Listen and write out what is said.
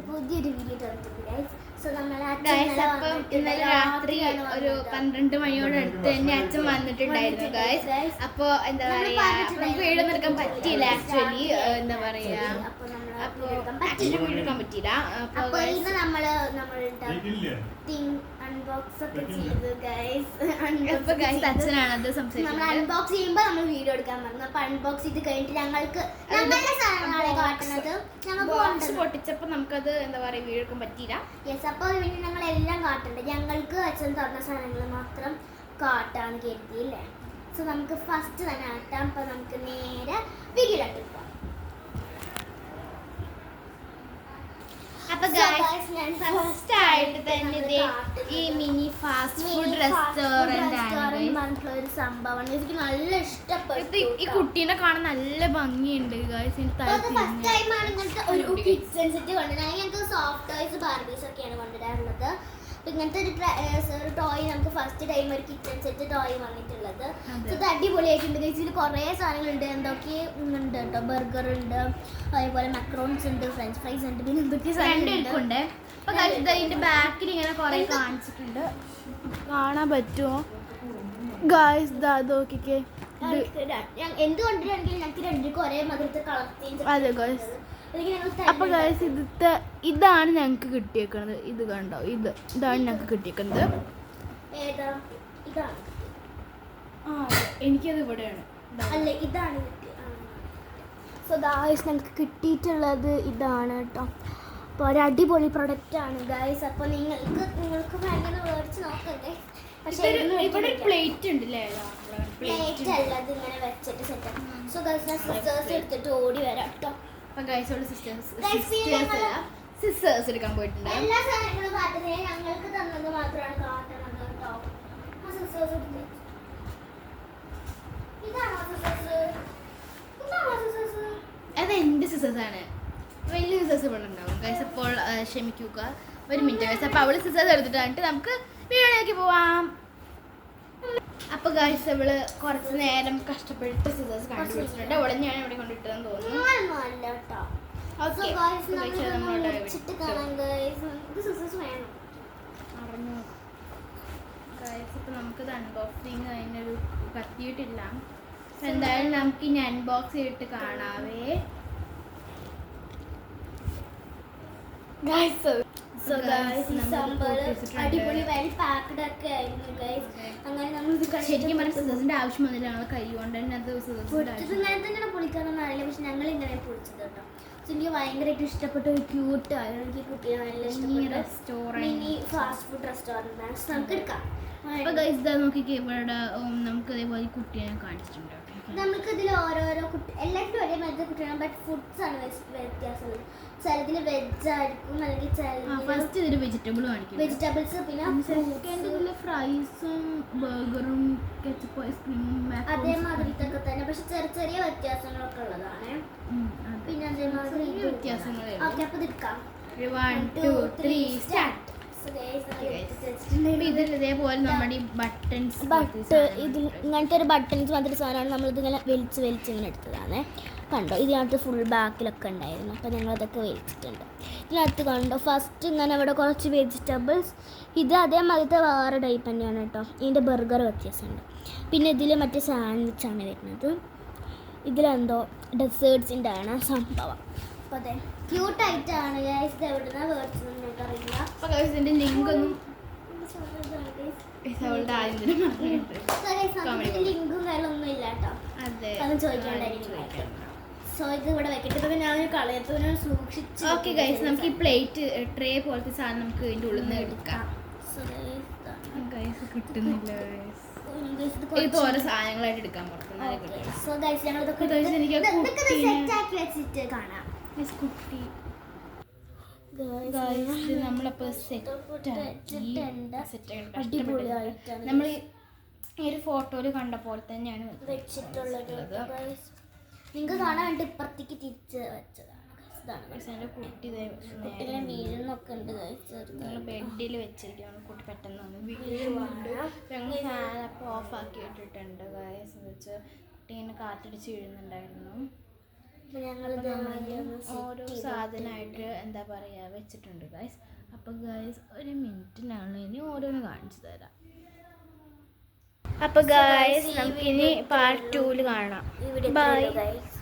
പുതിയൊരു video guys. So ഇന്നലെ രാത്രി ഒരു 12 മണിയോട് അടുത്ത് തന്നെ അച്ഛൻ വന്നിട്ടുണ്ടായിരുന്നു ഗൈസ്. അപ്പൊ എന്താ പറയാ വീഡിയോ എടുക്കാൻ പറ്റിയില്ല ആക്ച്വലി. എന്താ പറയാ അപ്പൊ ആക്ച്വലി വീഡിയോ എടുക്കാൻ പറ്റിയില്ല. അപ്പൊ ഇന്ന് നമ്മള് അൺബോക്സ് ഒക്കെ ചെയ്തു ഗൈസ്. അച്ഛനാണത് സംസാരിക്കുന്നത്. നമ്മൾ അൺബോക്സ് ചെയ്യുമ്പോ നമ്മൾ വീഡിയോ എടുക്കാൻ പറഞ്ഞു. അപ്പൊ അൺബോക്സ് ചെയ്ത് കഴിഞ്ഞിട്ട് ഞങ്ങൾക്ക് ഞങ്ങളുടെ സാധനങ്ങളാണ് കാട്ടുന്നത്. ബോക്സ് പൊട്ടിച്ചപ്പോ നമുക്കത് എന്താ പറയാ വീഡിയോ എടുക്കാൻ പറ്റിയില്ല. യെസ്. അപ്പൊ പിന്നെ ഞങ്ങൾ എല്ലാം കാട്ടുണ്ട്. ഞങ്ങൾക്ക് അച്ഛൻ തന്ന സാധനങ്ങൾ മാത്രം കാട്ടാന്ന് കരുതിയില്ലേ. സോ നമുക്ക് ഫസ്റ്റ് തന്നെ കാട്ടാം. അപ്പൊ നമുക്ക് നേരെ വീഡിയോയിലോട്ട് പോകാം. അപ്പൊ ഫസ്റ്റ് ആയിട്ട് തന്നെ ഈ മിനി ഫാസ്റ്റ് ഫുഡ് റെസ്റ്റോറന്റ് ഒരു സംഭവമാണ്. എനിക്ക് നല്ല ഇഷ്ടപ്പെട്ടു. ഈ കുട്ടീനെ കാണാൻ നല്ല ഭംഗിയുണ്ട് ഗൈസ്. ഫസ്റ്റ് ടൈം ആണ് ഇങ്ങനത്തെ ഒരു കിച്ചൺ സെറ്റ് കൊണ്ടുവരാൻ. ഞങ്ങൾക്ക് സോഫ്റ്റ് ടോയ്സ് ബാർബീസ് ഒക്കെയാണ് കൊണ്ടുവരാറുള്ളത്. ഇങ്ങനത്തെ ഒരു ടോയ് നമുക്ക് ഫസ്റ്റ് ടൈം ഒരു കിച്ചൺ സെറ്റ് ടോയ് വന്നിട്ടുള്ളത്. ഇത് അടിപൊളിയായിട്ടുണ്ട് ഗൈസ്. ഇതിൽ കുറേ സാധനങ്ങളുണ്ട്. എന്തൊക്കെ ഉണ്ട് കേട്ടോ. ബർഗർ ഉണ്ട്, അതേപോലെ മക്രോൺസ് ഉണ്ട്, ഫ്രഞ്ച് ഫ്രൈസ് ഉണ്ട്, പിന്നെ എന്തൊക്കെ സാധനങ്ങളുണ്ട്. അപ്പൊ ഇതിന്റെ ബാക്കിൽ ഇങ്ങനെ കുറെ കാണിച്ചിട്ടുണ്ട്. കാണാൻ പറ്റുമോ ഗൈസ്? നോക്കിക്കേ. എന്തുകൊണ്ടിട്ടാണെങ്കിലും ഞങ്ങൾക്ക് രണ്ടും ഒരേ മധുരത്തെ കളർ ചേഞ്ച്. അതെ ഗൈസ്. അപ്പൊ ഗൈസ് ഇതാണ് ഞങ്ങക്ക് കിട്ടിയേക്കുന്നത്. ഇത് കണ്ടോ? ഇതാണ് ഞങ്ങക്ക് കിട്ടിയേക്കുന്നത്. എനിക്കത് ഇവിടെയാണ്. അല്ല, ഇതാണ്. സോ ഗൈസ് ഞങ്ങൾക്ക് കിട്ടിയിട്ടുള്ളത് ഇതാണ് കേട്ടോ. അപ്പോൾ ഒരു അടിപൊളി പ്രൊഡക്റ്റ് ആണ് ഗൈസ്. അപ്പോൾ നിങ്ങൾക്ക് ഭയങ്കര മേടിച്ച് നോക്കണ്ടേ. പക്ഷേ ഇവിടെ പ്ലേറ്റ് ഉണ്ട്. പ്ലേറ്റ് അല്ല, ഇത് ഇങ്ങനെ വെച്ചിട്ട് സെറ്റ്. സോ ഗൈസ് ഞാൻ സിസേഴ്സ് എടുത്തിട്ട് ഓടി വരാം കേട്ടോ. സിസ്റ്റേഴ്സ് എടുക്കാൻ പോയിട്ടുണ്ട്. എല്ലാ സാധനങ്ങളും കാട്ടുന്നത് ഞങ്ങൾക്ക് തന്നത് മാത്രമാണ് കാട്ടണത് കേട്ടോ. അത് എന്റെ സിസ്റ്റേഴ്സ് ആണ്. വലിയ സിസ്റ്റേഴ്സ് ഇവിടെ ഉണ്ടാവും ഗൈസ്. അപ്പോൾ ക്ഷമിക്കുക, ഒരു മിനിറ്റ് ഗൈസ്. അപ്പൊ അവള് സിസ്റ്റേഴ്സ് എടുത്തിട്ട് നമുക്ക് വീഡിയോയിലേക്ക് പോവാം. അപ്പൊ ഗൈസ് അവള് കുറച്ച് നേരം കഷ്ടപ്പെട്ട് സിസേഴ്സ് കണ്ടുപിടിച്ചിട്ടുണ്ട്. അവളെ ഞാൻ ഇവിടെ കൊണ്ടിട്ടെന്ന് തോന്നുന്നു. ഇപ്പൊ നമുക്കിത് അൺബോക്സിങ് അതിനൊരു പറ്റിയിട്ടില്ല. എന്തായാലും നമുക്ക് ഇനി അൺബോക്സ് ചെയ്തിട്ട് കാണാവേ. അടിപൊളി വെൽ പാക്ക്ഡ് ഒക്കെ ആയിരുന്നു ഗൈസ്. അങ്ങനെ നമ്മൾ ശരിക്കും പറഞ്ഞ സിസേഴ്സിന്റെ ആവശ്യം വന്നില്ല. ഞങ്ങൾ കൈ കൊണ്ട് തന്നെ അത് ഇങ്ങനെ തന്നെയാണ് പൊളിക്കാനൊന്നും അറിയില്ല. പക്ഷെ ഞങ്ങൾ ഇങ്ങനെ പൊളിച്ചത് കേട്ടോ. എനിക്ക് ഭയങ്കരമായിട്ട് ഇഷ്ടപ്പെട്ട ഒരു ക്യൂട്ട് ആയിരുന്നു. എനിക്ക് കുട്ടിയെ നല്ല ഇഷ്ടപ്പെട്ടു. മിനി ഫാസ്റ്റ് ഫുഡ് റെസ്റ്റോറന്റ് ആണ്. നമുക്ക് എടുക്കാം. അപ്പൊ ഗൈസ് ഇതാ നോക്കിക്കേ. ഇവിടെ നമുക്ക് അതേപോലെ കുട്ടിയെ കാണിച്ചിട്ടുണ്ട്. നമുക്ക് ഇതിൽ ഓരോരോ കുട്ടി എല്ലാത്തിലും ഒരേ മറ്റേ കുട്ടിയാണ്. ബട്ട് ഫുഡ്സ് ആണ് വ്യത്യാസമുള്ളത്. ചിലതിൽ വെജ് ആയിരിക്കും, അല്ലെങ്കിൽ ഫസ്റ്റ് ഇതിൽ വെജിറ്റബിൾ കാണിക്കും. വെജിറ്റബിൾസ്, പിന്നെ ഫ്രൈസും ബർഗറും കെച്ചപ്പ് ഐസ്ക്രീമും അതേമാതിരിത്തെ തന്നെ. പക്ഷെ ചെറിയ ചെറിയ വ്യത്യാസങ്ങളൊക്കെ ഉള്ളതാണ്. പിന്നെ അതേമാതിരി വ്യത്യാസങ്ങൾ. ഓക്കെ, അപ്പൊ എടുക്കാം. 1 2 3 സ്റ്റാർട്ട്. ഇതേപോലെ നമ്മുടെ ഇതിൽ ഇങ്ങനത്തെ ഒരു ബട്ടൺസ് മാതിരി സാധനമാണ്. നമ്മളിത് ഇങ്ങനെ വലിച്ച് ഇങ്ങനെ എടുത്തതാണ്. കണ്ടോ, ഇതിനകത്ത് ഫുൾ ബാക്കിലൊക്കെ ഉണ്ടായിരുന്നു. അപ്പോൾ ഞങ്ങളതൊക്കെ വലിച്ചിട്ടുണ്ട്. ഇതിനകത്ത് കണ്ടോ, ഫസ്റ്റ് ഇങ്ങനെ ഇവിടെ കുറച്ച് വെജിറ്റബിൾസ്. ഇത് അതേമാതിരത്തെ വേറെ ടൈപ്പ് തന്നെയാണ് കേട്ടോ. ഇതിൻ്റെ ബർഗർ വ്യത്യാസമുണ്ട്. പിന്നെ ഇതിൽ മറ്റേ സാൻഡ്വിച്ചാണ് വരുന്നത്. ഇതിലെന്തോ ഡെസേർട്സിൻ്റെ ആണ് സംഭവം. അപ്പോൾ അതെ ക്യൂട്ടായിട്ടാണ് ഗൈസ്. ഇത് എവിടുന്നാണ് മേടിച്ചതെന്ന് ഞങ്ങൾക്കറിയില്ല. അപ്പോൾ ഇതിൻ്റെ ലിങ്ക് ഒന്നും ലിങ്കും കാര്യമൊന്നും ഇല്ല കേട്ടോ. അതൊന്നും ചോദിക്കാണ്ടായിരിക്കും. സോ ഇത് ഇവിടെ വെക്കിട്ട് ഞാൻ കളയത്തോനെ സൂക്ഷിച്ചു. ഓക്കെ ഗൈസ്, നമുക്ക് ഈ പ്ലേറ്റ് ട്രേ പോലത്തെ സാധനം നമുക്ക് ഇതിൻ്റെ ഉള്ളിൽ നിന്ന് എടുക്കാം. ഗൈസ് കിട്ടുന്നില്ല. ഇത് ഓരോ സാധനങ്ങളായിട്ട് എടുക്കാൻ പറ്റും. സോ ഗൈസ് ഞങ്ങൾ ഇതൊക്കെ സെറ്റ് ആക്കി വെച്ചിട്ട് കാണാം. കുട്ടി നമ്മളപ്പോൾ നമ്മൾ ഈ ഒരു ഫോട്ടോയിൽ കണ്ട പോലെ തന്നെയാണ് വെച്ചിട്ടുള്ളത്. നിങ്ങൾക്ക് കാണാൻ വേണ്ടി ഇപ്പുറത്തേക്ക് തിരിച്ച് വെച്ചതാണ്. കുട്ടി വീഴുന്നൊക്കെ ഉണ്ട്. ബെഡിൽ വെച്ചിരിക്കുകയാണ്. കുട്ടി പെട്ടെന്ന് വീഴുവാണ്. ഞങ്ങൾ ഫാനപ്പോൾ ഓഫാക്കി ഇട്ടിട്ടുണ്ട് ഗൈസ്. വെച്ച് കുട്ടീനെ കാറ്റടിച്ച് വീഴുന്നുണ്ടായിരുന്നു. ഞങ്ങളിത് ഓരോ സാധനമായിട്ട് എന്താ പറയുക വെച്ചിട്ടുണ്ട് ഗൈസ്. അപ്പോൾ ഗൈസ് ഒരു മിനിറ്റിനാണ് ഇനി ഓരോന്ന് കാണിച്ചു തരാം. അപ്പോൾ ഗൈസ് നമുക്കിനി പാർട്ട് 2 കാണാം. ഇവിടെ ബൈ. ഗൈസ്.